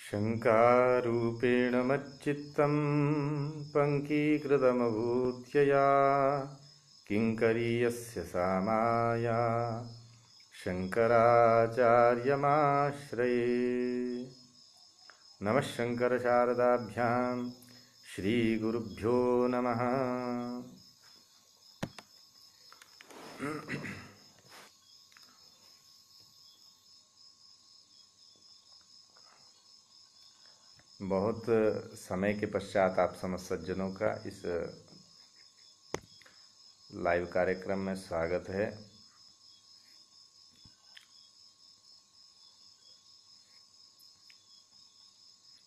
शङ्कारूपेण मच्चित्तं पङ्कीकृतमभूत्यया किङ्करीयस्य सा माया शङ्कराचार्यमाश्रये। नमः शङ्करशारदाभ्यां श्रीगुरुभ्यो नमः। बहुत समय के पश्चात आप समस्त सज्जनों का इस लाइव कार्यक्रम में स्वागत है।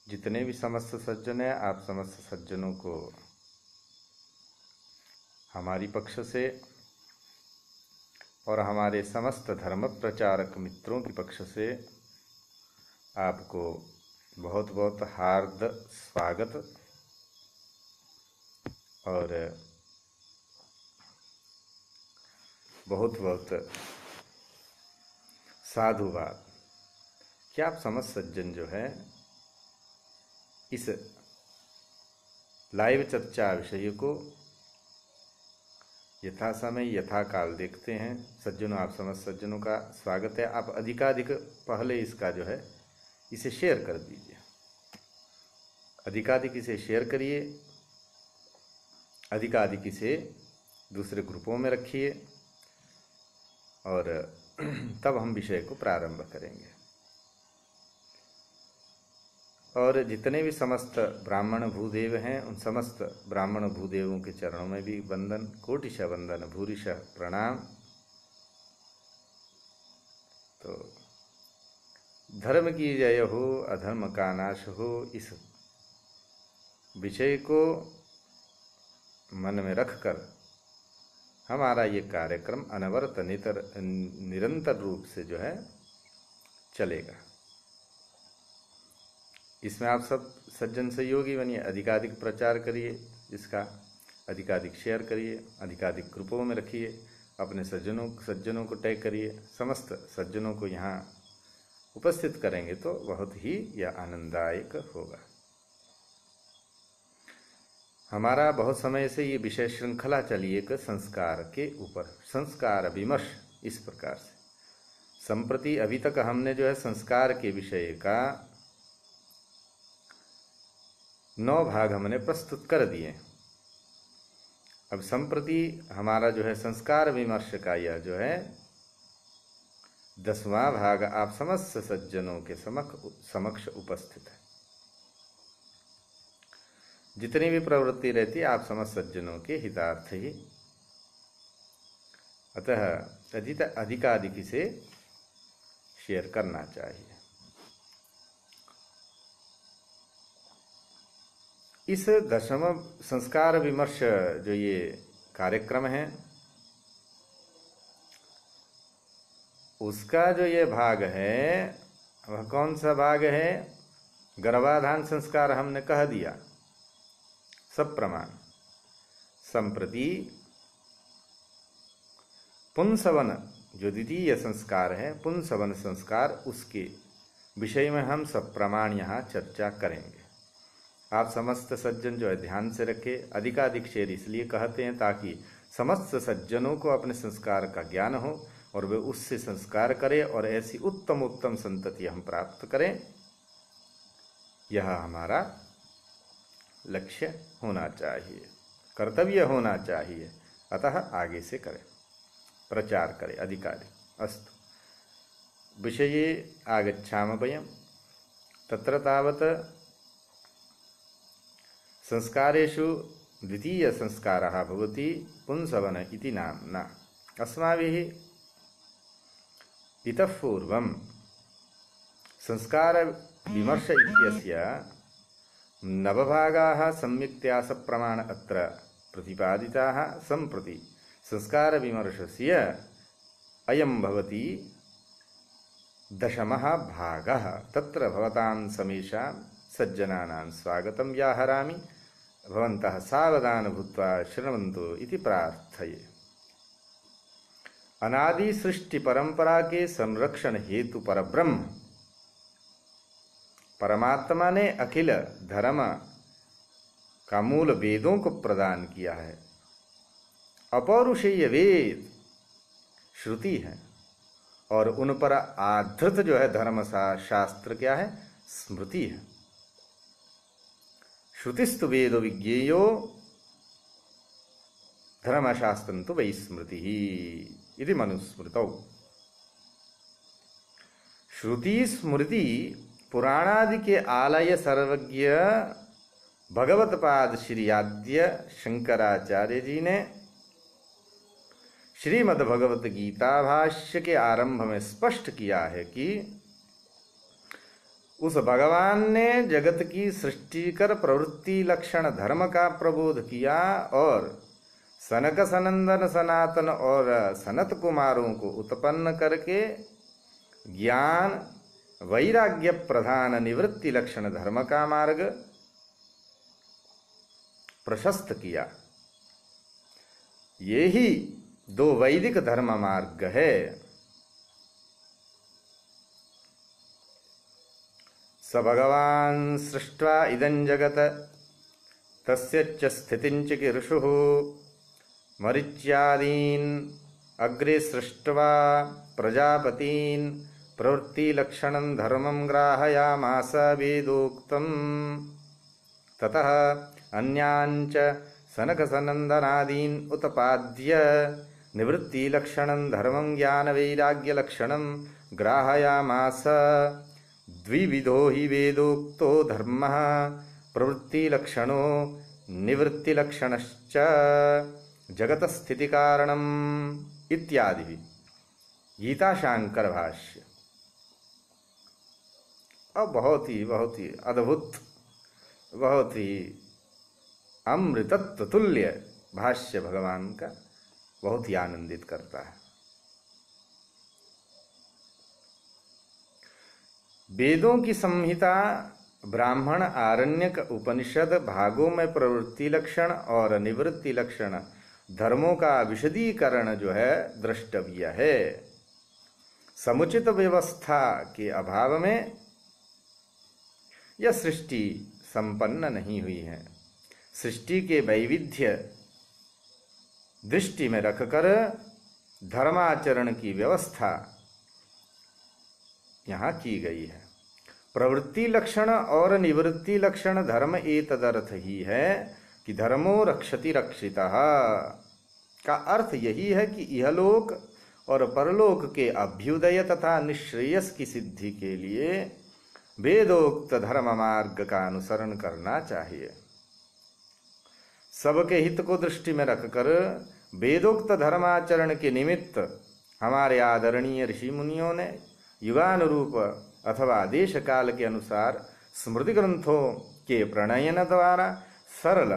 जितने भी समस्त सज्जन हैं, आप समस्त सज्जनों को हमारी पक्ष से और हमारे समस्त धर्म प्रचारक मित्रों की पक्ष से आपको बहुत बहुत हार्दिक स्वागत और बहुत बहुत साधुवाद कि आप समस्त सज्जन जो है इस लाइव चर्चा विषय को यथा समय यथा काल देखते हैं। सज्जनों, आप समस्त सज्जनों का स्वागत है। आप अधिकाधिक पहले इसका जो है इसे शेयर कर दीजिए, अधिकाधिक इसे शेयर करिए, अधिकाधिक इसे दूसरे ग्रुपों में रखिए और तब हम विषय को प्रारंभ करेंगे। और जितने भी समस्त ब्राह्मण भूदेव हैं, उन समस्त ब्राह्मण भूदेवों के चरणों में भी वंदन, कोटिशः वंदन, भूरिशः प्रणाम। तो धर्म की जय हो, अधर्म का नाश हो, इस विषय को मन में रखकर हमारा ये कार्यक्रम अनवरत निरंतर रूप से जो है चलेगा। इसमें आप सब सज्जन सहयोगी बनिए, अधिकाधिक प्रचार करिए, इसका अधिकाधिक शेयर करिए, अधिकाधिक ग्रुपों में रखिए, अपने सज्जनों को टैग करिए। समस्त सज्जनों को यहाँ उपस्थित करेंगे तो बहुत ही यह आनंददायक होगा। हमारा बहुत समय से ये विषय श्रृंखला चली एक संस्कार के ऊपर, संस्कार विमर्श। इस प्रकार से संप्रति अभी तक हमने जो है संस्कार के विषय का 9 भाग हमने प्रस्तुत कर दिए। अब संप्रति हमारा जो है संस्कार विमर्श का यह जो है 10वां भाग आप समस्त सज्जनों के समक्ष उपस्थित है। जितनी भी प्रवृत्ति रहती है आप समस्त सज्जनों के हितार्थ ही, अतः अधिकाधिक इसे शेयर करना चाहिए। इस 10वां संस्कार विमर्श जो ये कार्यक्रम है, उसका जो ये भाग है वह कौन सा भाग है? गर्भाधान संस्कार हमने कह दिया, सब प्रमाण। संप्रति पुंसवन जो द्वितीय संस्कार है, पुंसवन संस्कार, उसके विषय में हम सब प्रमाण यहाँ चर्चा करेंगे। आप समस्त सज्जन जो है ध्यान से रखें। अधिकाधिक शेयर इसलिए कहते हैं ताकि समस्त सज्जनों को अपने संस्कार का ज्ञान हो और वे उससे संस्कार करें और ऐसी उत्तम उत्तम संतति हम प्राप्त करें। यह हमारा लक्ष्य होना चाहिए, कर्तव्य होना चाहिए। अतः आगे से करें, प्रचार करें अधिकाधिक। अस्तु, विषये आगच्छामः वयं। तत्र तावत् संस्कारेषु द्वितीय संस्कारः भवति पुंसवन इति नाम्ना। अस्माभिः इतः पूर्वं संस्कार विमर्श इत्यस्य 9 भागाः सम्यक्तया सप्रमाण अत्र प्रतिपादिताः। सम्प्रति संस्कार विमर्शस्य अयं भवति 10मः भागः। तत्र भवतां समेषां सज्जनानां स्वागतं व्याहरामि। भवन्तः सावधान भूत्वा शृण्वन्तु इति प्रार्थये। अनादि सृष्टि परंपरा के संरक्षण हेतु परब्रह्म परमात्मा ने अखिल धर्म का मूल वेदों को प्रदान किया है। अपौरुषेय वेद श्रुति है और उन पर आधृत जो है धर्म शास्त्र क्या है? स्मृति है। श्रुतिस्तु वेद विज्ञेयो धर्मशास्त्रं वै स्मृति इति मनुस्मृतौ। श्रुति स्मृति पुराणादि के आलय सर्वज्ञ भगवत्पाद श्री आद्य शंकराचार्य जी ने श्रीमद् भगवत गीता भाष्य के आरंभ में स्पष्ट किया है कि उस भगवान ने जगत की सृष्टि कर प्रवृत्ति लक्षण धर्म का प्रबोध किया और सनक सनंदन सनातन और सनत कुमारों को उत्पन्न करके ज्ञान वैराग्य प्रधान निवृत्ति लक्षण धर्म का मार्ग प्रशस्त किया। ये ही दो वैदिक धर्म मार्ग है। स भगवान सृष्ट्वा इदं जगत तस्य च स्थितिं च कीर्षुः मरीच्यादीन् अग्रे सृष्ट्वा प्रजापतीन् प्रवृत्तिलक्षणं धर्मं ग्राहयामास वेदोक्तं ततः अन्याञ्च सनकसनन्दनादीन् उत्पाद्य निवृत्तिलक्षणं धर्मं ज्ञानवैराग्यलक्षणं ग्राहयामास। द्विविधो हि वेदोक्तो धर्मः प्रवृत्तिलक्षणो निवृत्तिलक्षणश्च जगतस्थितिकारणम् इत्यादि। गीता शांकर भाष्य। अब बहुत ही अद्भुत, बहुत ही अमृतत्व तुल्य भाष्य भगवान का बहुत ही आनंदित करता है। वेदों की संहिता ब्राह्मण, आरण्यक, उपनिषद भागों में प्रवृत्ति लक्षण और निवृत्ति लक्षण धर्मों का विशदीकरण जो है द्रष्टव्य है। समुचित व्यवस्था के अभाव में यह सृष्टि संपन्न नहीं हुई है। सृष्टि के वैविध्य दृष्टि में रखकर धर्माचरण की व्यवस्था यहाँ की गई है। प्रवृत्ति लक्षण और निवृत्ति लक्षण धर्म एतदर्थ ही है कि धर्मो रक्षति रक्षितः का अर्थ यही है कि इहलोक और परलोक के अभ्युदय तथा निश्रेयस की सिद्धि के लिए वेदोक्त धर्म मार्ग का अनुसरण करना चाहिए। सबके हित को दृष्टि में रखकर वेदोक्त धर्माचरण के निमित्त हमारे आदरणीय ऋषि मुनियों ने युगानुरूप अथवा देश काल के अनुसार स्मृति ग्रंथों के प्रणयन द्वारा सरल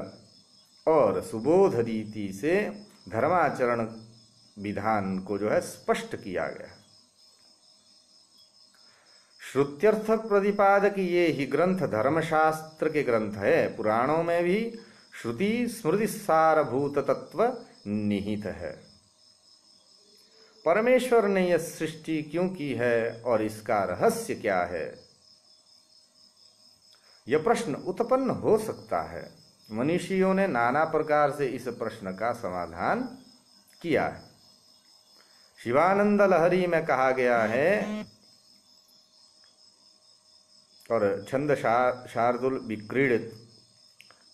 और सुबोध रीति से धर्माचरण विधान को जो है स्पष्ट किया गया। श्रुत्यर्थ प्रतिपादक ये ही ग्रंथ धर्मशास्त्र के ग्रंथ है। पुराणों में भी श्रुति स्मृति सारभूत तत्व निहित है। परमेश्वर ने यह सृष्टि क्यों की है और इसका रहस्य क्या है, यह प्रश्न उत्पन्न हो सकता है। मनीषियों ने नाना प्रकार से इस प्रश्न का समाधान किया है। शिवानंद लहरी में कहा गया है और छंद शार्दुल विक्रीडित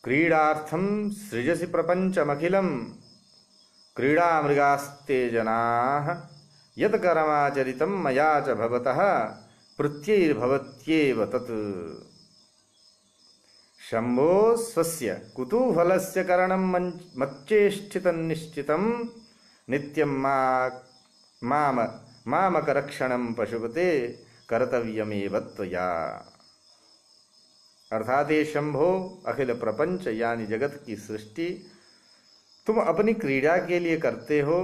क्रीडार्थम सृजसि प्रपंचमखिलम क्रीडा मृगास्ते जनाः यत् कर्माचरितं मया च भवतः प्रत्यैर्भवत्येव तत्। शंभो स्वस्य कुतूहलस्य करणं मच्चेष्टितं निश्चितं नित्यं मामकरक्षणं पशुपते कर्तव्यमेव त्वया। अर्थात ये शंभो अखिल प्रपंच यानी जगत की सृष्टि तुम अपनी क्रीड़ा के लिए करते हो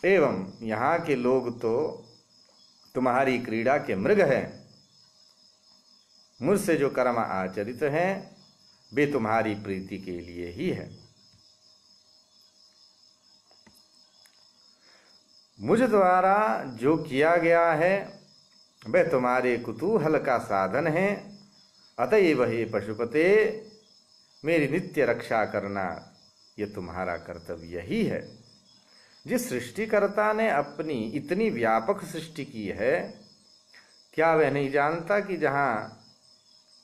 एवं यहाँ के लोग तो तुम्हारी क्रीड़ा के मृग हैं। मुझसे जो कर्म आचरित हैं वे तुम्हारी प्रीति के लिए ही है। मुझ द्वारा जो किया गया है वह तुम्हारे कुतूहल का साधन है अतएव हे पशुपते, मेरी नित्य रक्षा करना ये तुम्हारा कर्तव्य ही है। जिस सृष्टिकर्ता ने अपनी इतनी व्यापक सृष्टि की है, क्या वह नहीं जानता कि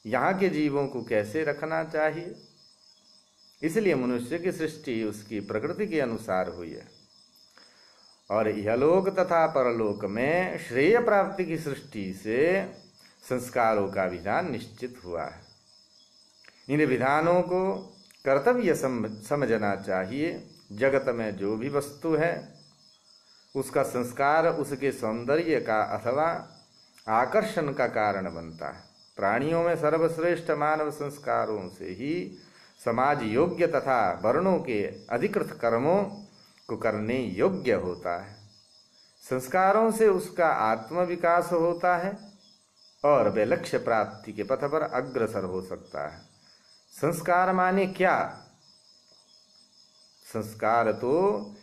यहाँ के जीवों को कैसे रखना चाहिए? इसलिए मनुष्य की सृष्टि उसकी प्रकृति के अनुसार हुई है और यहलोक तथा परलोक में श्रेय प्राप्ति की सृष्टि से संस्कारों का विधान निश्चित हुआ है। इन विधानों को कर्तव्य समझना चाहिए। जगत में जो भी वस्तु है उसका संस्कार उसके सौंदर्य का अथवा आकर्षण का कारण बनता है। प्राणियों में सर्वश्रेष्ठ मानव संस्कारों से ही समाज योग्य तथा वर्णों के अधिकृत कर्मों को करने योग्य होता है। संस्कारों से उसका आत्मविकास होता है और वह लक्ष्य प्राप्ति के पथ पर अग्रसर हो सकता है। संस्कार माने क्या? संस्कार तो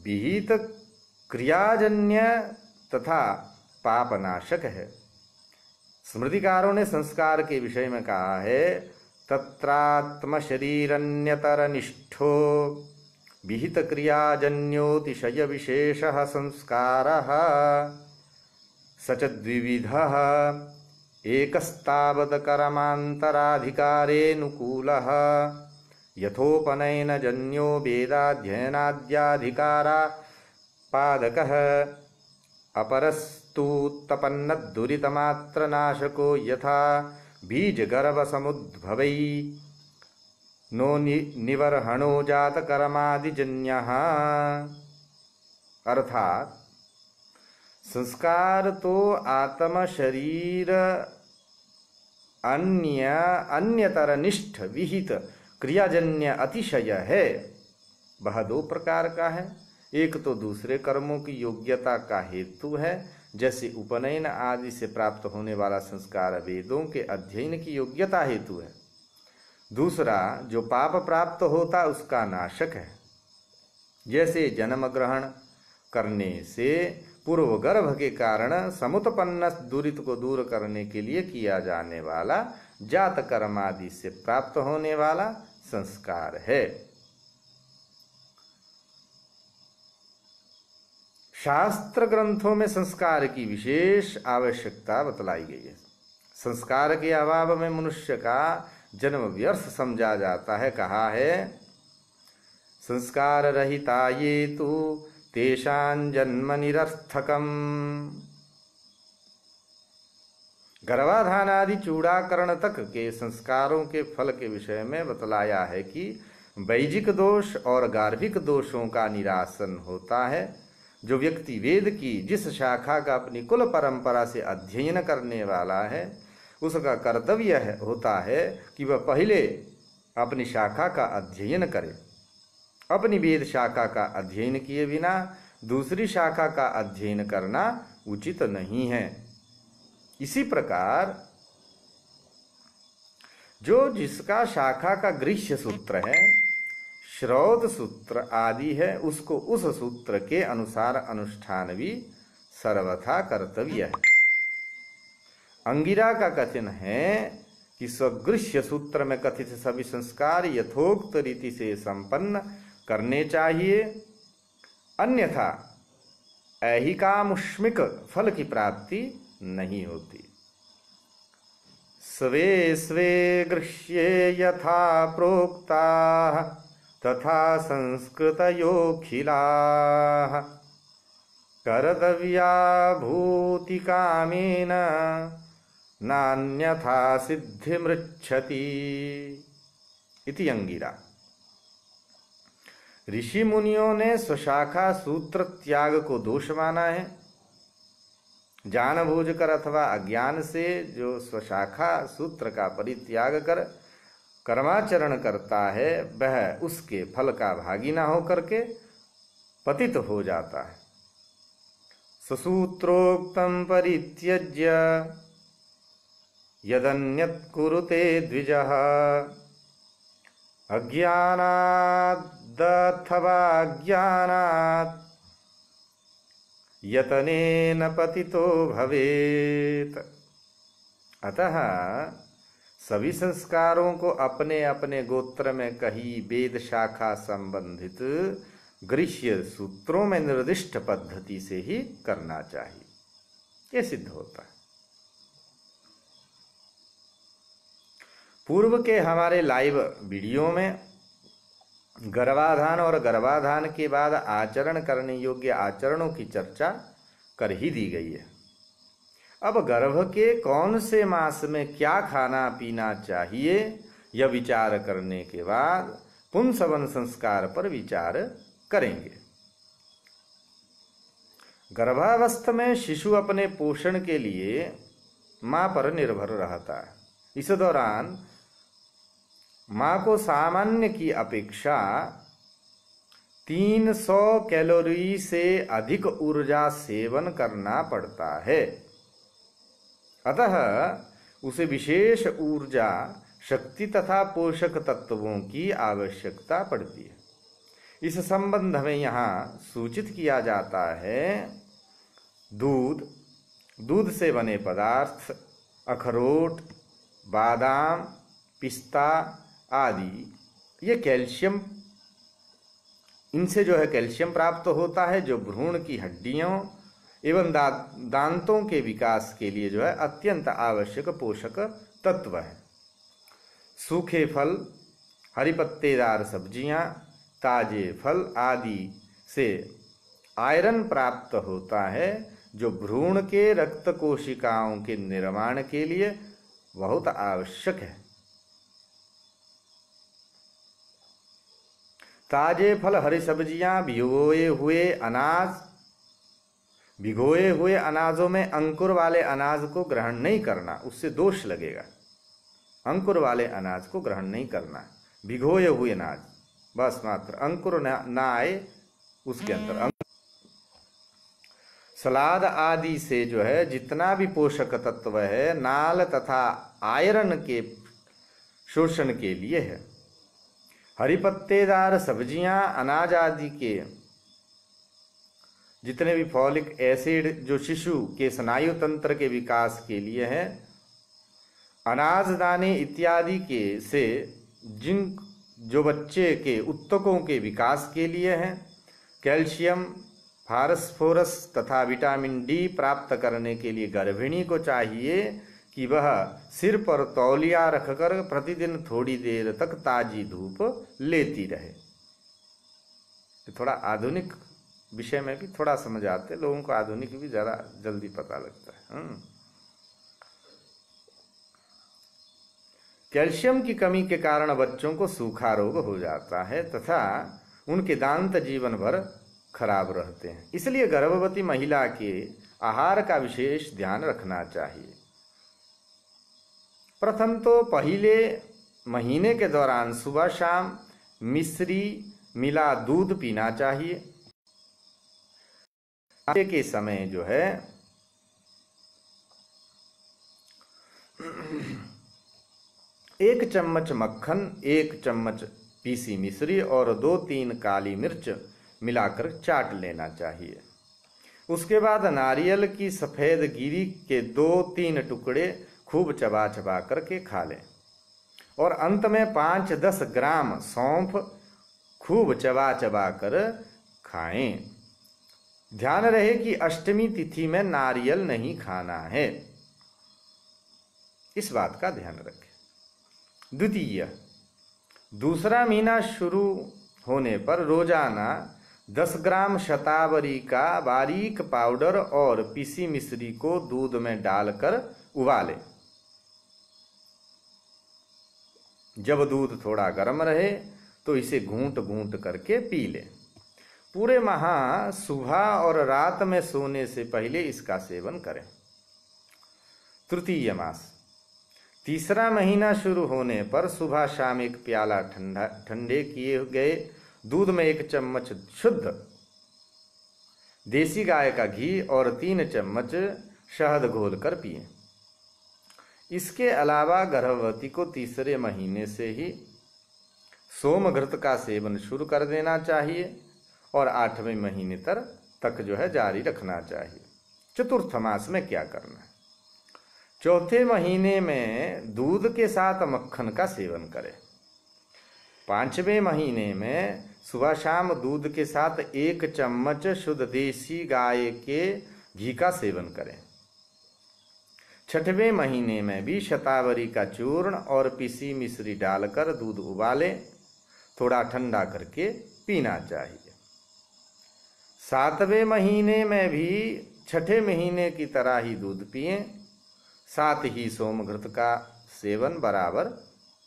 विहित क्रियाजन्य तथा पापनाशक है। स्मृतिकारों ने संस्कार के विषय में कहा है, तत्रात्म शरीरन्यतर निष्ठो विहित क्रियाजन्योतिशय विशेषः संस्कारः सच द्विविधः एकस्तावत् कर्मान्तराधिकारेऽनुकूलः यथोपनयन जन्यो वेदाध्ययनाद्याधिकारापादकः अपरस्तु तपन्नद्दुरितमात्रनाशको यथा बीजगर्भसमुद्भवै नो निवर्हणो जातकर्मादिजन्यः। अर्थात संस्कार तो आत्म शरीर अन्यतर निष्ठ विहित क्रियाजन्य अतिशय है। वह दो प्रकार का है। एक तो दूसरे कर्मों की योग्यता का हेतु है, जैसे उपनयन आदि से प्राप्त होने वाला संस्कार वेदों के अध्ययन की योग्यता हेतु है। दूसरा जो पाप प्राप्त होता उसका नाशक है, जैसे जन्म ग्रहण करने से पूर्व गर्भ के कारण समुत्पन्न दुरित को दूर करने के लिए किया जाने वाला जात कर्म आदि से प्राप्त होने वाला संस्कार है। शास्त्र ग्रंथों में संस्कार की विशेष आवश्यकता बतलाई गई है। संस्कार के अभाव में मनुष्य का जन्म व्यर्थ समझा जाता है। कहा है, संस्कार रहिता ये तु तेषां जन्म निरर्थकम। गर्भाधान आदि चूड़ाकरण तक के संस्कारों के फल के विषय में बतलाया है कि वैजिक दोष और गार्भिक दोषों का निरासन होता है। जो व्यक्ति वेद की जिस शाखा का अपनी कुल परंपरा से अध्ययन करने वाला है, उसका कर्तव्य होता है कि वह पहले अपनी शाखा का अध्ययन करे। अपनी वेद शाखा का अध्ययन किए बिना दूसरी शाखा का अध्ययन करना उचित नहीं है। इसी प्रकार जो जिसका शाखा का गृह्य सूत्र है, श्रौत सूत्र आदि है, उसको उस सूत्र के अनुसार अनुष्ठान भी सर्वथा कर्तव्य है। अंगिरा का कथन है कि स्वगृह्य सूत्र में कथित सभी संस्कार यथोक्त रीति से संपन्न करने चाहिए, अन्यथा ऐहिकामुष्मिक फल की प्राप्ति नहीं होती। स्वे स्वे गृह्ये यथा प्रोक्ता तथा संस्कृतयोऽखिलाः कर्तव्या भूति कामेन नान्यथा सिद्धिमृच्छति इति अंगिरा। ऋषि मुनियों ने स्वशाखा सूत्र त्याग को दोष माना है। जानबूझ कर अथवा अज्ञान से जो स्वशाखा सूत्र का परित्याग कर कर्माचरण करता है, वह उसके फल का भागी ना होकर के पतित हो जाता है। ससूत्रोक्तं परित्यज्य यदन्यत् कुरुते द्विजः अज्ञानादथवा ज्ञानात् यतनेन पतितो भवेत्। अतः सभी संस्कारों को अपने अपने गोत्र में कही वेद शाखा संबंधित गृह्य सूत्रों में निर्दिष्ट पद्धति से ही करना चाहिए, ये सिद्ध होता है। पूर्व के हमारे लाइव वीडियो में गर्भाधान और गर्भाधान के बाद आचरण करने योग्य आचरणों की चर्चा कर ही दी गई है। अब गर्भ के कौन से मास में क्या खाना पीना चाहिए, यह विचार करने के बाद पुंसवन संस्कार पर विचार करेंगे। गर्भावस्था में शिशु अपने पोषण के लिए मां पर निर्भर रहता है। इस दौरान मां को सामान्य की अपेक्षा 300 कैलोरी से अधिक ऊर्जा सेवन करना पड़ता है। अतः उसे विशेष ऊर्जा, शक्ति तथा पोषक तत्वों की आवश्यकता पड़ती है। इस संबंध में यहाँ सूचित किया जाता है दूध, दूध से बने पदार्थ, अखरोट, बादाम, पिस्ता आदि, ये कैल्शियम, इनसे जो है कैल्शियम प्राप्त होता है, जो भ्रूण की हड्डियों एवं दांतों के विकास के लिए जो है अत्यंत आवश्यक पोषक तत्व है। सूखे फल, हरी पत्तेदार सब्जियां, ताजे फल आदि से आयरन प्राप्त होता है, जो भ्रूण के रक्त कोशिकाओं के निर्माण के लिए बहुत आवश्यक है। ताजे फल, हरी सब्जियां, भिगोए हुए अनाजों में अंकुर वाले अनाज को ग्रहण नहीं करना, उससे दोष लगेगा। अंकुर वाले अनाज को ग्रहण नहीं करना, भिगोए हुए अनाज बस मात्र, अंकुर ना आए उसके अंदर। सलाद आदि से जो है जितना भी पोषक तत्व है, नाल तथा आयरन के शोषण के लिए है। हरी पत्तेदार सब्जियां, अनाज आदि के जितने भी फॉलिक एसिड जो शिशु के स्नायु तंत्र के विकास के लिए है, अनाज दाने इत्यादि के से जिंक जो बच्चे के उत्तकों के विकास के लिए है, कैल्शियम, फास्फोरस तथा विटामिन डी प्राप्त करने के लिए गर्भिणी को चाहिए कि वह सिर पर तौलिया रखकर प्रतिदिन थोड़ी देर तक ताजी धूप लेती रहे। थोड़ा आधुनिक विषय में भी थोड़ा समझ आते, लोगों को आधुनिक भी ज़रा जल्दी पता लगता है। कैल्शियम की कमी के कारण बच्चों को सूखा रोग हो जाता है तथा उनके दांत जीवन भर खराब रहते हैं। इसलिए गर्भवती महिला के आहार का विशेष ध्यान रखना चाहिए। प्रथम तो पहले महीने के दौरान सुबह शाम मिश्री मिला दूध पीना चाहिए। के समय जो है एक चम्मच मक्खन, 1 चम्मच पीसी मिश्री और 2-3 काली मिर्च मिलाकर चाट लेना चाहिए। उसके बाद नारियल की सफ़ेद गिरी के 2-3 टुकड़े खूब चबा चबा करके खा लें और अंत में 5-10 ग्राम सौंफ खूब चबा चबा कर खाएं। ध्यान रहे कि अष्टमी तिथि में नारियल नहीं खाना है, इस बात का ध्यान रखें। द्वितीय, दूसरा महीना शुरू होने पर रोजाना 10 ग्राम शतावरी का बारीक पाउडर और पीसी मिश्री को दूध में डालकर उबालें। जब दूध थोड़ा गर्म रहे तो इसे घूंट घूंट करके पी लें। पूरे माह सुबह और रात में सोने से पहले इसका सेवन करें। तृतीय मास, तीसरा महीना शुरू होने पर सुबह शाम 1 प्याला ठंडे किए गए दूध में 1 चम्मच शुद्ध देसी गाय का घी और 3 चम्मच शहद घोल कर पिएं। इसके अलावा गर्भवती को तीसरे महीने से ही सोमघृत का सेवन शुरू कर देना चाहिए और 8वें महीने तक जो है जारी रखना चाहिए। चतुर्थ मास में क्या करना है? चौथे महीने में दूध के साथ मक्खन का सेवन करें। 5वें महीने में सुबह शाम दूध के साथ 1 चम्मच शुद्ध देसी गाय के घी का सेवन करें। 6वें महीने में भी शतावरी का चूर्ण और पिसी मिश्री डालकर दूध उबालें, थोड़ा ठंडा करके पीना चाहिए। 7वें महीने में भी 6ठे महीने की तरह ही दूध पिएं, साथ ही सोमघृत का सेवन बराबर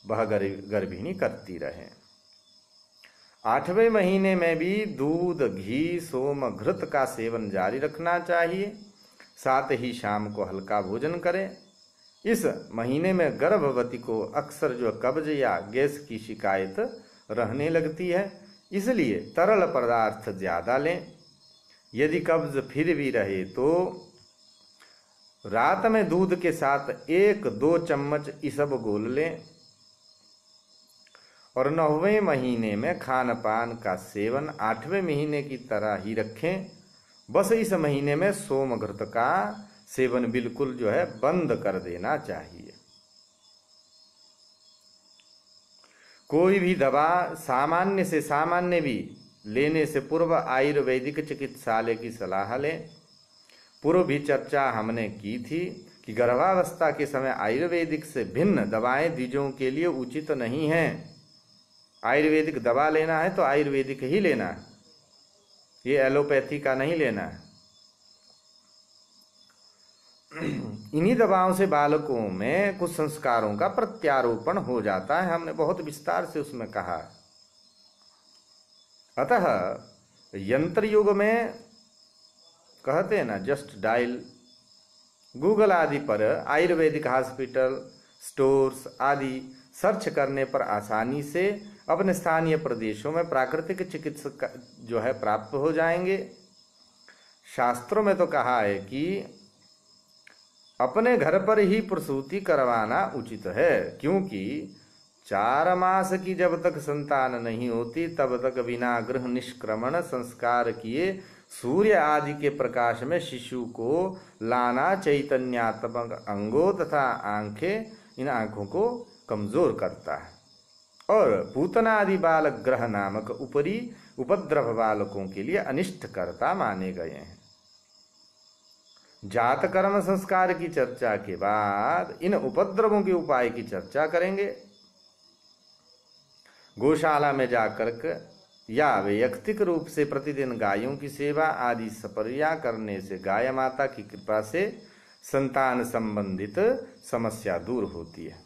वह गर्भिणी करती रहे। 8वें महीने में भी दूध, घी, सोमघृत का सेवन जारी रखना चाहिए, साथ ही शाम को हल्का भोजन करें। इस महीने में गर्भवती को अक्सर जो कब्ज या गैस की शिकायत रहने लगती है, इसलिए तरल पदार्थ ज़्यादा लें। यदि कब्ज फिर भी रहे तो रात में दूध के साथ 1-2 चम्मच इसब घोल लें और 9वें महीने में खान पान का सेवन 8वें महीने की तरह ही रखें। बस इस महीने में सोमघृत का सेवन बिल्कुल जो है बंद कर देना चाहिए। कोई भी दवा सामान्य से सामान्य भी लेने से पूर्व आयुर्वेदिक चिकित्सालय की सलाह लें। पूर्व भी चर्चा हमने की थी कि गर्भावस्था के समय आयुर्वेदिक से भिन्न दवाएं द्विजों के लिए उचित नहीं हैं। आयुर्वेदिक दवा लेना है तो आयुर्वेदिक ही लेना है, ये एलोपैथी का नहीं लेना है। इन्हीं दवाओं से बालकों में कुछ संस्कारों का प्रत्यारोपण हो जाता है, हमने बहुत विस्तार से उसमें कहा। अतः यंत्र युग में कहते हैं ना, जस्ट डायल गूगल आदि पर आयुर्वेदिक हॉस्पिटल, स्टोर्स आदि सर्च करने पर आसानी से अपने स्थानीय प्रदेशों में प्राकृतिक चिकित्सक जो है प्राप्त हो जाएंगे। शास्त्रों में तो कहा है कि अपने घर पर ही प्रसूति करवाना उचित है, क्योंकि 4 मास की जब तक संतान नहीं होती तब तक बिना गृह निष्क्रमण संस्कार किए सूर्य आदि के प्रकाश में शिशु को लाना चैतन्यात्मक अंगों तथा आंखें, इन आंखों को कमजोर करता है और पूतना आदि बालक ग्रह नामक ऊपरी उपद्रव बालकों के लिए अनिष्टकर्ता माने गए हैं। जात कर्म संस्कार की चर्चा के बाद इन उपद्रवों के उपाय की चर्चा करेंगे। गौशाला में जाकर या वैयक्तिक रूप से प्रतिदिन गायों की सेवा आदि सपर्या करने से गाय माता की कृपा से संतान संबंधित समस्या दूर होती है।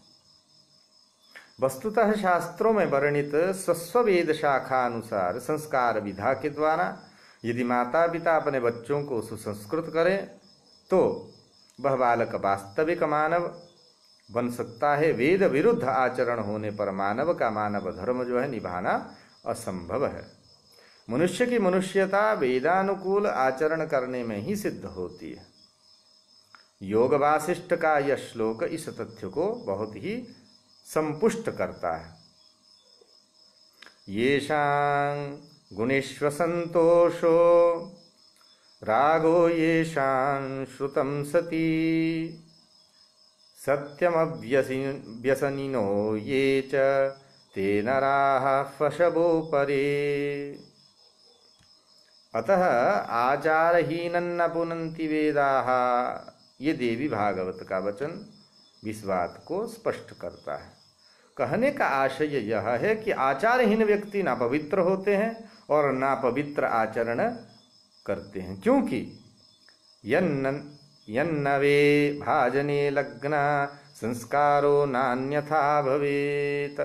वस्तुतः शास्त्रों में वर्णित स्वस्वेद शाखा अनुसार संस्कार विधा के द्वारा यदि माता पिता अपने बच्चों को सुसंस्कृत करें तो वह बालक वास्तविक मानव बन सकता है। वेद विरुद्ध आचरण होने पर मानव का मानव धर्म जो है निभाना असंभव है। मनुष्य की मनुष्यता वेदानुकूल आचरण करने में ही सिद्ध होती है। योग वासिष्ठ का यह श्लोक इस तथ्य को बहुत ही संपुष्ट करता है। येषां गुणेष्व संतोषो रागो येषां श्रुतं सति सत्यमव्यसनिनो ये च ते नराः पशवो परे। अतः आचारहीनं न पुनन्ति वेदाः, ये देवी भागवत का वचन इस बात को स्पष्ट करता है। कहने का आशय यह है कि आचारहीन व्यक्ति ना पवित्र होते हैं और ना पवित्र आचरण करते हैं, क्योंकि यन्नवे भाजने लग्ना संस्कारो नान्यथा भवेत।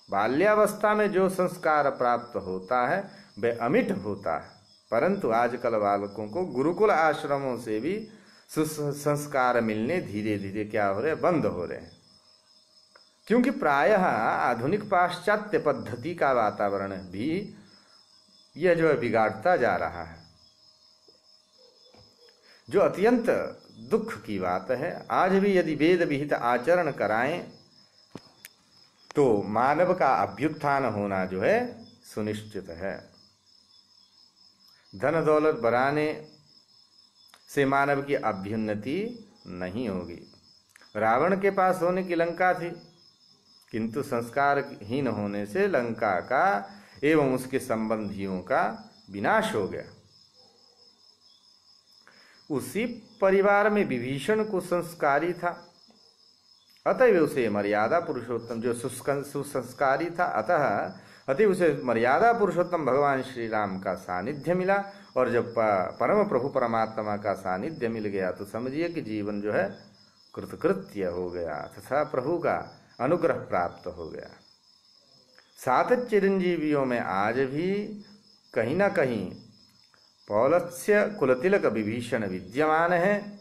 बाल्यावस्था में जो संस्कार प्राप्त होता है वह अमिट होता है, परंतु आजकल बालकों को गुरुकुल आश्रमों से भी संस्कार मिलने धीरे धीरे क्या हो रहे, बंद हो रहे हैं, क्योंकि प्रायः आधुनिक पाश्चात्य पद्धति का वातावरण भी यह जो है बिगाड़ता जा रहा है, जो अत्यंत दुख की बात है। आज भी यदि वेद विहित आचरण कराएं तो मानव का अभ्युत्थान होना जो है सुनिश्चित है। धन दौलत बढ़ाने से मानव की अभ्युन्नति नहीं होगी। रावण के पास होने की लंका थी, किंतु संस्कारहीन होने से लंका का एवं उसके संबंधियों का विनाश हो गया। उसी परिवार में विभीषण कुसंस्कारी था, अतः उसे मर्यादा पुरुषोत्तम, जो सुसंस्कारी था, अतः उसे मर्यादा पुरुषोत्तम भगवान श्री राम का सानिध्य मिला। और जब परम प्रभु परमात्मा का सानिध्य मिल गया तो समझिए कि जीवन जो है कृतकृत्य हो गया तथा प्रभु का अनुग्रह प्राप्त हो गया। 7 चिरंजीवियों में आज भी कहीं ना कहीं पौलत्स्य कुलतिलक विभीषण विद्यमान है।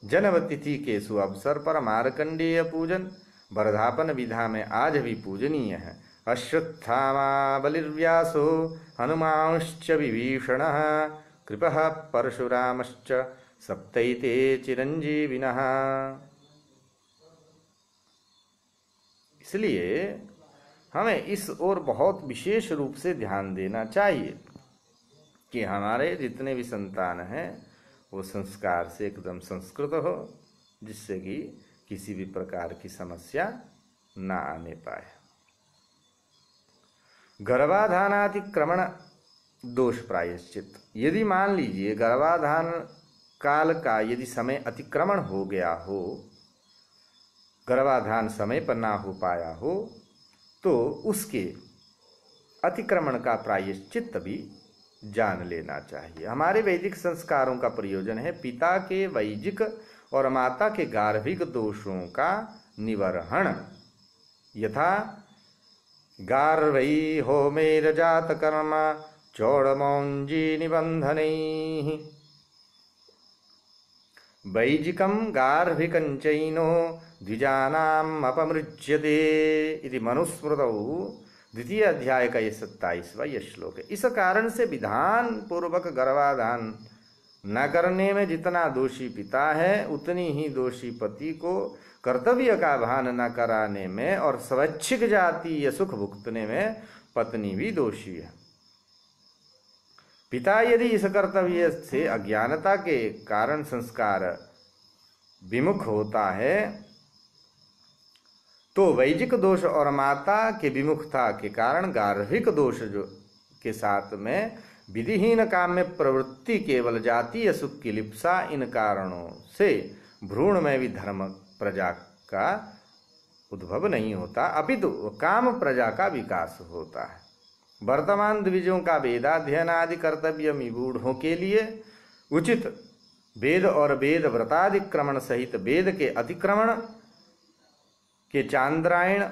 जन्म तिथि के सुअवसर पर मार्कंडेय पूजन वर्धापन विधा में आज भी पूजनीय है। अश्वत्थामा बलिर्व्यासो हनुमांश्च विभीषणः कृपः परशुरामश्च सप्तैते चिरंजीविनः। इसलिए हमें इस ओर बहुत विशेष रूप से ध्यान देना चाहिए कि हमारे जितने भी संतान हैं वो संस्कार से एकदम संस्कृत हो, जिससे कि किसी भी प्रकार की समस्या ना आने पाए। गर्भाधानातिक्रमण दोष प्रायश्चित। यदि मान लीजिए गर्भाधान काल का यदि समय अतिक्रमण हो गया हो, गर्भाधान समय पर ना हो पाया हो, तो उसके अतिक्रमण का प्रायश्चित भी जान लेना चाहिए। हमारे वैदिक संस्कारों का प्रयोजन है पिता के वैजिक और माता के गार्भिक दोषों का निवारण। यथा गार्भई होमेरजात कर्म चौड़मौंजी निबंधनैः वैजिकं गार्भिकं चैनो द्विजानाम् अपमृज्यते इति मनुस्मृतौ 2 अध्याय का ये 27वां यह श्लोक है। इस कारण से विधान पूर्वक गर्भाधान न करने में जितना दोषी पिता है, उतनी ही दोषी पति को कर्तव्य का भान न कराने में और स्वैच्छिक जातीय सुख भुगतने में पत्नी भी दोषी है। पिता यदि इस कर्तव्य से अज्ञानता के कारण संस्कार विमुख होता है तो वैजिक दोष और माता के विमुखता के कारण गार्भिक दोष जो के साथ में विधिहीन काम में प्रवृत्ति, केवल जातीय सुख की लिप्सा, इन कारणों से भ्रूण में भी धर्म प्रजा का उद्भव नहीं होता, अपितु काम प्रजा का विकास होता है। वर्तमान द्विजों का वेदाध्ययन आदि कर्तव्य विमूढ़ों के लिए उचित वेद और वेद व्रतादिक्रमण सहित वेद के अतिक्रमण के चांद्रायण,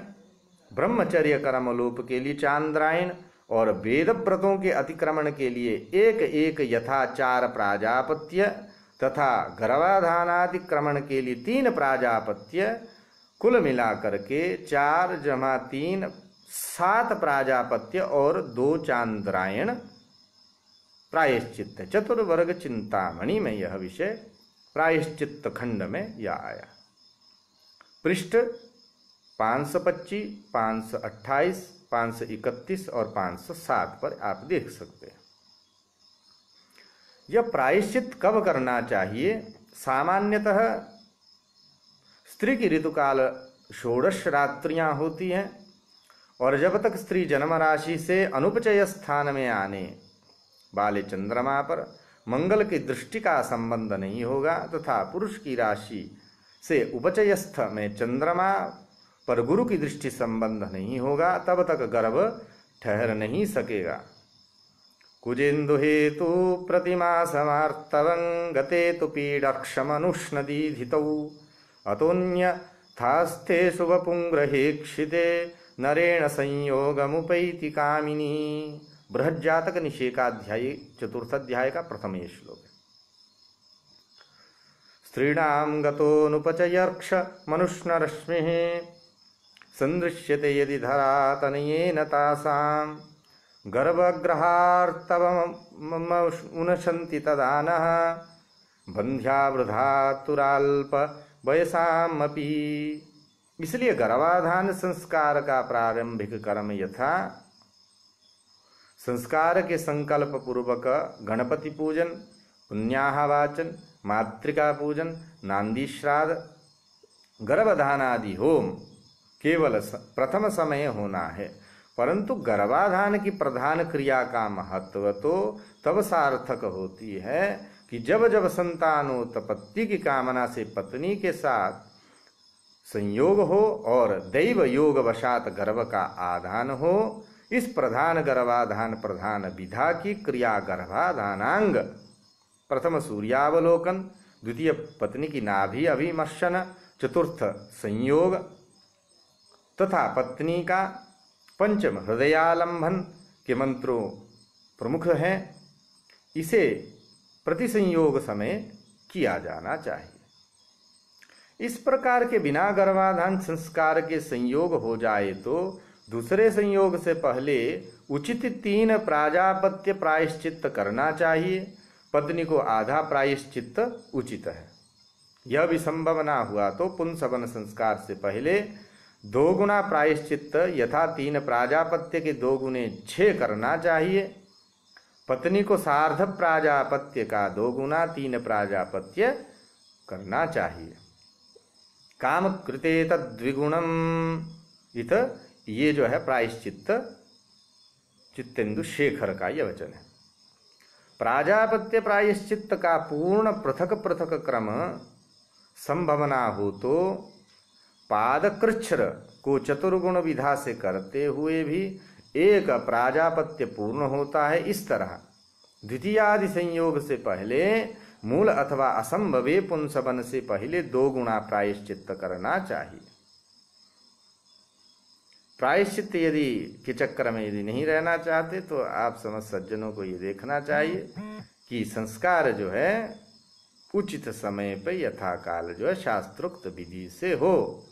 ब्रह्मचर्य कर्मलोप के लिए चांद्रायण और वेद व्रतों के अतिक्रमण के लिए एक एक यथा 4 प्राजापत्य तथा गर्भाधानातिक्रमण के लिए 3 प्राजापत्य, कुल मिलाकर के 4 जमा 3 7 प्राजापत्य और 2 चांद्रायण प्रायश्चित। चतुर्वर्ग चिंतामणि में यह विषय प्रायश्चित खंड में यह आया। पृष्ठ 525, 528, 531 और 507 पर आप देख सकते हैं। यह प्रायश्चित कब करना चाहिए? सामान्यतः स्त्री की ऋतुकाल 16 रात्रियां होती हैं और जब तक स्त्री जन्म राशि से अनुपचय स्थान में आने वाले चंद्रमा पर मंगल की दृष्टि का संबंध नहीं होगा तथा पुरुष की राशि से उपचयस्थ में चंद्रमा पर गुरु की दृष्टि संबंध नहीं होगा, तब तक गर्भ ठहर नहीं सकेगा। कुजेन्दु हेतु प्रतिमा समार्तवं गते तु पीडक्षमनुष्णदीधितौ अतोन्य थास्ते शुभपुंग्रहेक्षिते नरेण संयोगमुपैति कामिनी। बृहज्जातक निषेकाध्याय 4th अध्याय का प्रथम ये श्लोक है। स्त्रीणां गतोऽनुपचयर्क्ष मनुष्णरश्मिः संदृश्यते यदि धरातनयेन तासां गर्भग्रहार्तवमुनशन्ति तदा नः बन्ध्या वृथा तुराल्प वयसामपि। इसलिए गर्भाधान संस्कार का प्रारंभिक कर्म यथा संस्कार के संकल्प पूर्वक गणपति पूजन, पुण्याह वाचन, मातृका पूजन, नांदी श्राद्ध, गर्भधान आदि होम केवल प्रथम समय होना है, परंतु गर्भाधान की प्रधान क्रिया का महत्व तो तब सार्थक होती है कि जब जब संतानोत्पत्ति की कामना से पत्नी के साथ संयोग हो और दैव योग वशात गर्भ का आधान हो। इस प्रधान गर्भाधान प्रधान विधा की क्रिया गर्भाधानांग, प्रथम सूर्यावलोकन, द्वितीय पत्नी की नाभि अभिमर्शन, चतुर्थ संयोग तथा पत्नी का पंचम हृदयालंबन के मंत्रों प्रमुख हैं। इसे प्रतिसंयोग समय किया जाना चाहिए। इस प्रकार के बिना गर्भाधान संस्कार के संयोग हो जाए तो दूसरे संयोग से पहले उचित 3 प्राजापत्य प्रायश्चित्त करना चाहिए। पत्नी को आधा प्रायश्चित्त उचित है। यह भी संभव ना हुआ तो पुंसवन संस्कार से पहले 2 गुना प्रायश्चित्त यथा 3 प्राजापत्य के 2 गुने 6 करना चाहिए। पत्नी को सार्ध प्राजापत्य का 2 गुना 3 प्राजापत्य करना चाहिए। काम कृते तद्विगुणम, इत ये जो है प्रायश्चित्त चित्तेंदु शेखर का यह वचन है। प्राजापत्य प्रायश्चित्त का पूर्ण पृथक पृथक क्रम संभव ना हो तो पादकृच्छ्र को चतुर्गुण विधा से करते हुए भी एक प्राजापत्य पूर्ण होता है। इस तरह द्वितीयादि संयोग से पहले मूल अथवा असंभवे पुंसवन से पहले 2 गुना प्रायश्चित्त करना चाहिए। प्रायश्चित्त यदि के चक्कर में यदि नहीं रहना चाहते तो आप समझ सज्जनों को ये देखना चाहिए कि संस्कार जो है उचित समय पर यथाकाल जो है शास्त्रोक्त विधि से हो।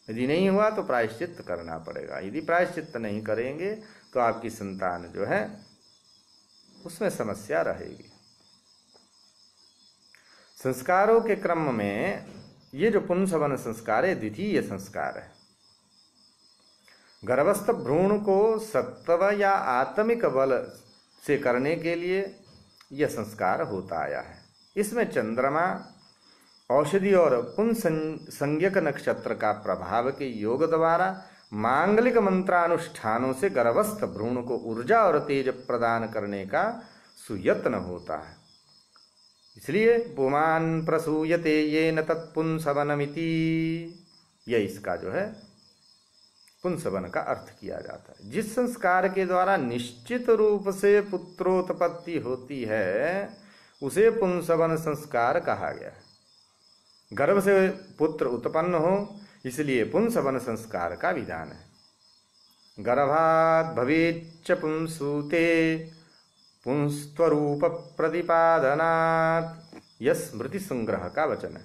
यदि नहीं हुआ तो प्रायश्चित्त करना पड़ेगा। यदि प्रायश्चित्त नहीं करेंगे तो आपकी संतान जो है उसमें समस्या रहेगी। संस्कारों के क्रम में ये जो पुंसवन संस्कार है द्वितीय संस्कार है। गर्भस्थ भ्रूण को सत्व या आत्मिक बल से करने के लिए यह संस्कार होता आया है। इसमें चंद्रमा, औषधि और पुंस संज्ञक नक्षत्र का प्रभाव के योग द्वारा मांगलिक मंत्रानुष्ठानों से गर्भस्थ भ्रूण को ऊर्जा और तेज प्रदान करने का सुयत्न होता है। इसलिए पुमान प्रसूयते येन तत्पुंसवनमिति, यह इसका जो है पुंसवन का अर्थ किया जाता है। जिस संस्कार के द्वारा निश्चित रूप से पुत्रोत्पत्ति होती है उसे पुंसवन संस्कार कहा गया है। गर्भ से पुत्र उत्पन्न हो इसलिए पुंसवन संस्कार का विधान है। गर्भात् भवेच्च पुंसूते पुंस्त्वरूप प्रतिपादनात्, यह स्मृति संग्रह का वचन है।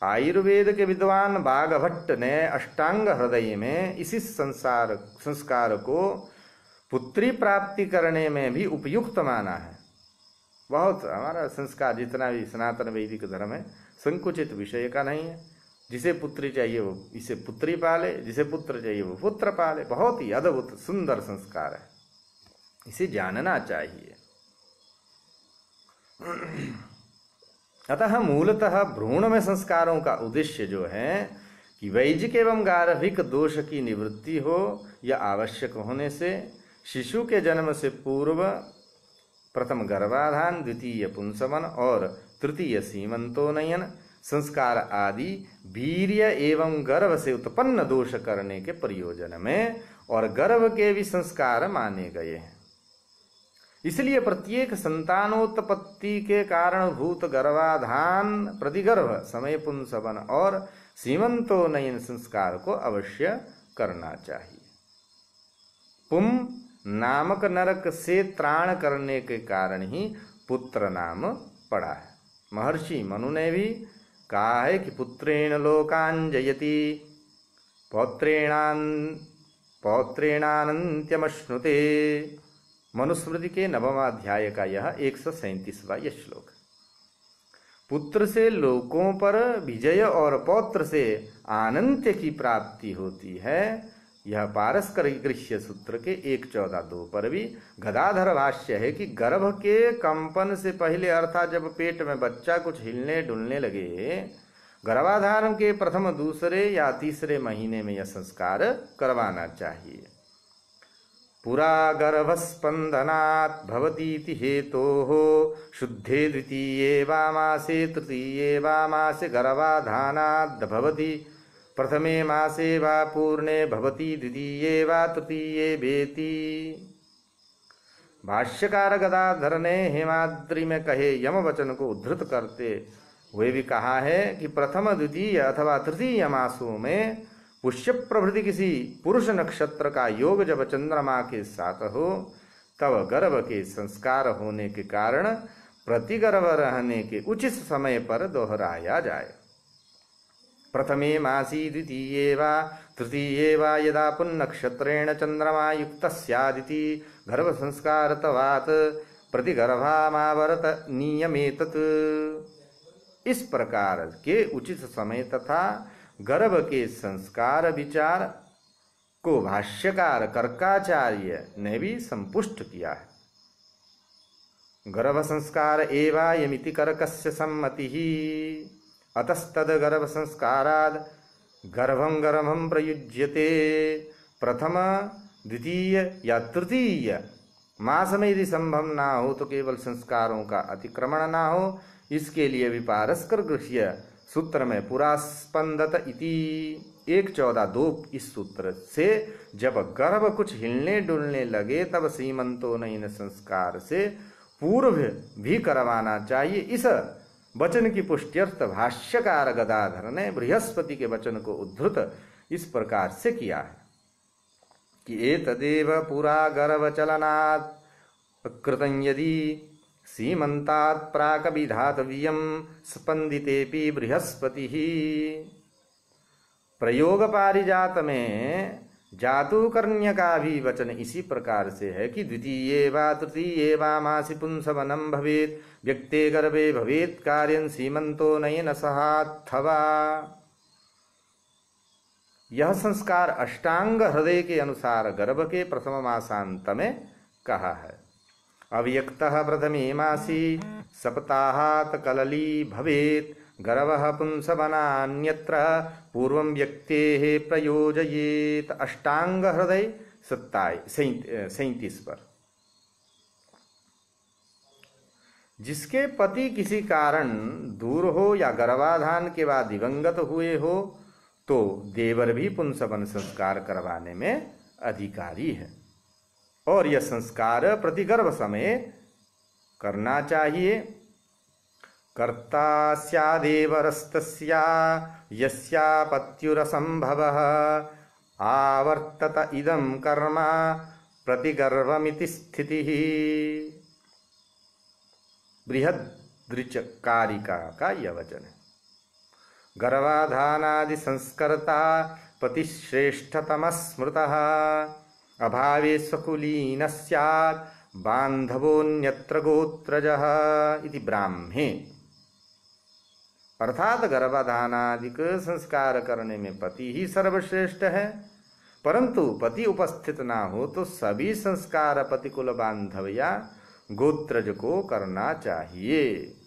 आयुर्वेद के विद्वान बाघभट्ट ने अष्टांग हृदय में इसी संस्कार को पुत्री प्राप्ति करने में भी उपयुक्त माना है। बहुत हमारा संस्कार जितना भी सनातन वैदिक धर्म है संकुचित विषय का नहीं है। जिसे पुत्री चाहिए वो इसे पुत्री पाले, जिसे पुत्र चाहिए वो पुत्र पाले। बहुत ही अद्भुत सुंदर संस्कार है, इसे जानना चाहिए। अतः मूलतः भ्रूण में संस्कारों का उद्देश्य जो है कि वैजिक एवं गार्भिक दोष की निवृत्ति हो, यह आवश्यक होने से शिशु के जन्म से पूर्व प्रथम गर्भाधान, द्वितीय पुंसवन और तृतीय सीमंतोनयन संस्कार आदि वीर्य एवं गर्भ से उत्पन्न दोष करने के प्रयोजन में और गर्भ के भी संस्कार माने गए हैं। इसलिए प्रत्येक संतानोत्पत्ति के कारणभूत गर्भाधान, प्रतिगर्भ समय पुंसवन और सीमंतोनयन संस्कार को अवश्य करना चाहिए। पुम नामक नरक से त्राण करने के कारण ही पुत्र नाम पड़ा है। महर्षि मनु ने भी कहा है कि पुत्रेण लोकान जयति पौत्रेणानंत्यमश्नुते। मनुस्मृति के 9वां अध्याय का यह 137वां यह श्लोक। पुत्र से लोकों पर विजय और पौत्र से आनंत्य की प्राप्ति होती है। यह पारस्करिगृह्य सूत्र के 1.14.2 पर भी गदाधर भाष्य है कि गर्भ के कंपन से पहले अर्थात जब पेट में बच्चा कुछ हिलने डुलने लगे, गर्भाधान के प्रथम, दूसरे या तीसरे महीने में यह संस्कार करवाना चाहिए। पुरा गर्भस्पंदनात् भवतीति हेतोः शुद्धे द्वितीये वा मासे तृतीये वा मासे गर्भाधानाद् भवति, प्रथमे मासे वा पूर्णे भवति, द्वितीये वा तृतीये वेति। भाष्यकार गदाधर ने हेमाद्रि में कहे यम वचन को उद्धृत करते हुए भी कहा है कि प्रथम, द्वितीय अथवा तृतीय मासों में पुष्य प्रभृति किसी पुरुष नक्षत्र का योग जब चंद्रमा के साथ हो, तब गर्भ के संस्कार होने के कारण प्रतिगर्भ रहने के उचित समय पर दोहराया जाए। प्रथमे मासी द्वितीये वा तृतीये वा यदा पुन्नक्षत्रेण चंद्रमा युक्त स्यादिति गर्भ संस्कारत्वात् प्रतिगर्भामावर्त नियमेतत्। इस प्रकार के उचित समय तथा गर्भ के संस्कार विचार को भाष्यकार कर्काचार्य ने भी संपुष्ट किया है। गर्भ संस्कार एवायमिति कर्कस्य सम्मतिः, अतस्तद गर्भ संस्काराद गर्भं गर्भं प्रयुज्यते। प्रथम, द्वितीय या तृतीय मास में यदि संभव ना हो तो केवल संस्कारों का अतिक्रमण ना हो, इसके लिए भी पारस्करिगृह्य सूत्र में पुरास्पंदत इति 1.14.2 इस सूत्र से जब गर्भ कुछ हिलने डुलने लगे तब सीमंतोनयन संस्कार से पूर्व भी करवाना चाहिए। इस वचन की पुष्ट्यर्थ भाष्यकार गदाधर ने बृहस्पति के वचन को उद्धृत इस प्रकार से किया है कि एतदेव पुरा गर्भचलनात् कृतं यदि सीमंतात् प्राक विधातव्यं स्पंदितेपि बृहस्पतिः। प्रयोग पारिजात में जातुकर्ण्य का भी वचन इसी प्रकार से है कि द्वितीये वा तृतीये वा मासि पुंसवनं भवेत्, व्यक्ते गर्भे भवेत् कार्यं सीमंतो नयन सहाथवा। यह संस्कार अष्टांग हृदय के अनुसार गर्भ के प्रथम मासांत में कहा है। अव्यक्तः प्रथमे मासी सप्ताहात् कलली भवेत्, गर्भः पुंसवनान्यत्र पूर्वं व्यक्तेः प्रयोजयेत्। अष्टांग हृदय 37 पर। जिसके पति किसी कारण दूर हो या गर्भाधान के बाद दिवंगत हुए हो तो देवर भी पुंसवन संस्कार करवाने में अधिकारी है, और यह संस्कार प्रतिगर्भ समय करना चाहिए। कर्ता स्यादेवरस्तस्या यस्यापत्युरसंभवः आवर्तत इदं कर्म प्रतिगर्भमिति स्थितिः। बृहद्दृचकारिका का यह वचन है। गर्भाधानादि संस्कर्ता पतिश्रेष्ठतमः स्मृतः, अभावे स्वकुलीन स्यात् बांधवोन्यत्र गोत्रजः इति ब्राह्मे। अर्थात गर्भाधानादिक संस्कार करने में पति ही सर्वश्रेष्ठ है, परंतु पति उपस्थित ना हो तो सभी संस्कार पतिकुल बांधव या गोत्रज को करना चाहिए।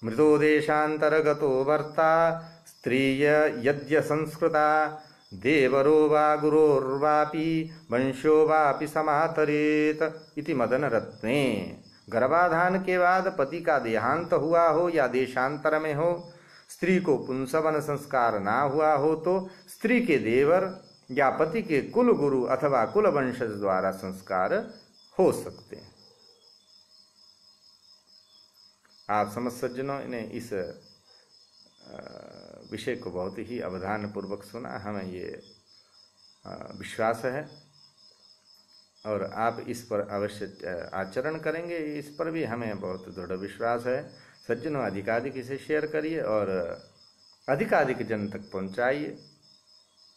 मृतो देशांतरगतो वर्ता स्त्रीय यद्य संस्कृता, देवरो वा गुरोर्वापि वंशो वापि समातरेत इति मदन रत्ने। गर्भाधान के बाद पति का देहांत हुआ हो या देशांतर में हो, स्त्री को पुंसवन संस्कार ना हुआ हो तो स्त्री के देवर या पति के कुल गुरु अथवा कुल वंशज द्वारा संस्कार हो सकते हैं। आप समझ सज्जनों ने इस विषय को बहुत ही अवधान पूर्वक सुना। हमें ये विश्वास है और आप इस पर अवश्य आचरण करेंगे, इस पर भी हमें बहुत दृढ़ विश्वास है। सज्जनों, अधिकाधिक इसे शेयर करिए और अधिकाधिक जन तक पहुंचाइए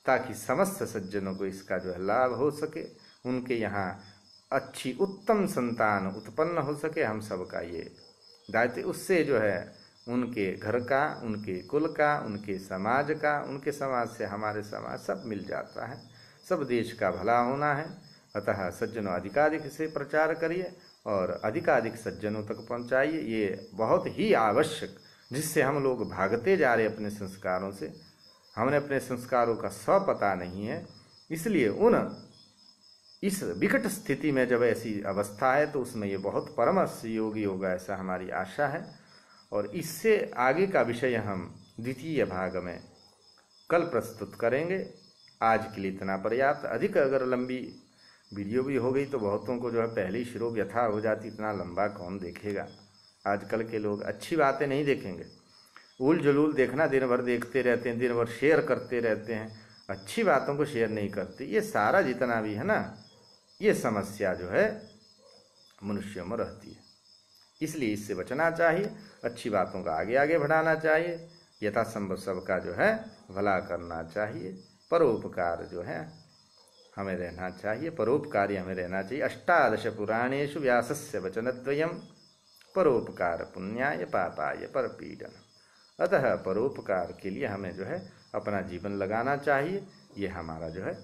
ताकि समस्त सज्जनों को इसका जो है लाभ हो सके, उनके यहाँ अच्छी उत्तम संतान उत्पन्न हो सके। हम सबका ये दायित्व, उससे जो है उनके घर का, उनके कुल का, उनके समाज का, उनके समाज से हमारे समाज सब मिल जाता है। सब देश का भला होना है। अतः सज्जनों अधिकाधिक से प्रचार करिए और अधिकाधिक सज्जनों तक पहुंचाइए। ये बहुत ही आवश्यक, जिससे हम लोग भागते जा रहे अपने संस्कारों से। हमने अपने संस्कारों का पता नहीं है, इसलिए इस विकट स्थिति में जब ऐसी अवस्था है तो उसमें ये बहुत परम सहयोगी होगा, ऐसा हमारी आशा है। और इससे आगे का विषय हम द्वितीय भाग में कल प्रस्तुत करेंगे। आज के लिए इतना पर्याप्त। अधिक अगर लंबी वीडियो भी हो गई तो बहुतों को जो है पहले ही शिरो व्यथा हो जाती, इतना लंबा कौन देखेगा। आजकल के लोग अच्छी बातें नहीं देखेंगे, उल जलूल देखना दिन भर देखते रहते हैं, दिन भर शेयर करते रहते हैं, अच्छी बातों को शेयर नहीं करते। ये सारा जितना भी है ना, ये समस्या जो है मनुष्यों में रहती है। इसलिए इससे बचना चाहिए, अच्छी बातों का आगे आगे बढ़ाना चाहिए, यथासंभव सबका जो है भला करना चाहिए। परोपकार जो है हमें रहना चाहिए, परोपकारी हमें रहना चाहिए। 18 पुराणेषु व्यासस्य वचनद्वयम् परोपकार पुण्याय पापाय परपीडन। अतः परोपकार के लिए हमें जो है अपना जीवन लगाना चाहिए, ये हमारा जो है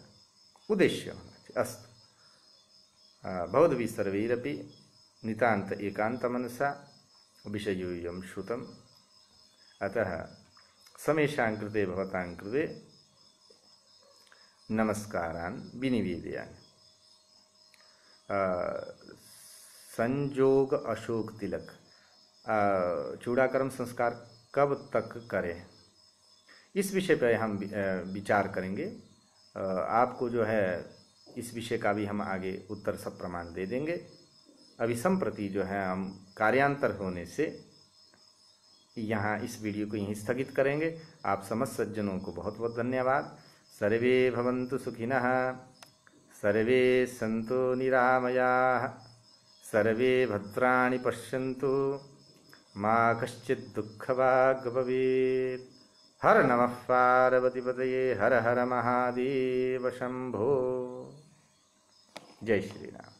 उद्देश्य होना चाहिए। अस्तु भवद्भिः सर्वैरपि नितान्त एकान्त मनसा विषयोऽयं श्रुतम्। अतः समेषां कृते भवतां कृते नमस्कारान् विनिवेदयामि। संजोग अशोक तिलक, चूड़ाकर्म संस्कार कब तक करें, इस विषय पर हम विचार करेंगे। आपको जो है इस विषय का भी हम आगे उत्तर सब प्रमाण दे देंगे। अभी संप्रति जो है हम कार्यांतर होने से यहाँ इस वीडियो को यहीं स्थगित करेंगे। आप समस्त सज्जनों को बहुत बहुत धन्यवाद। सर्वे भवन्तु सुखिनः, सर्वे सन्तु निरामयाः, सर्वे भद्राणि पश्यन्तु, मा कश्चित् दुःखभाग् भवेत्। हर नमः पार्वतीपतये, हर हर महादेव शंभो। जय श्री राम।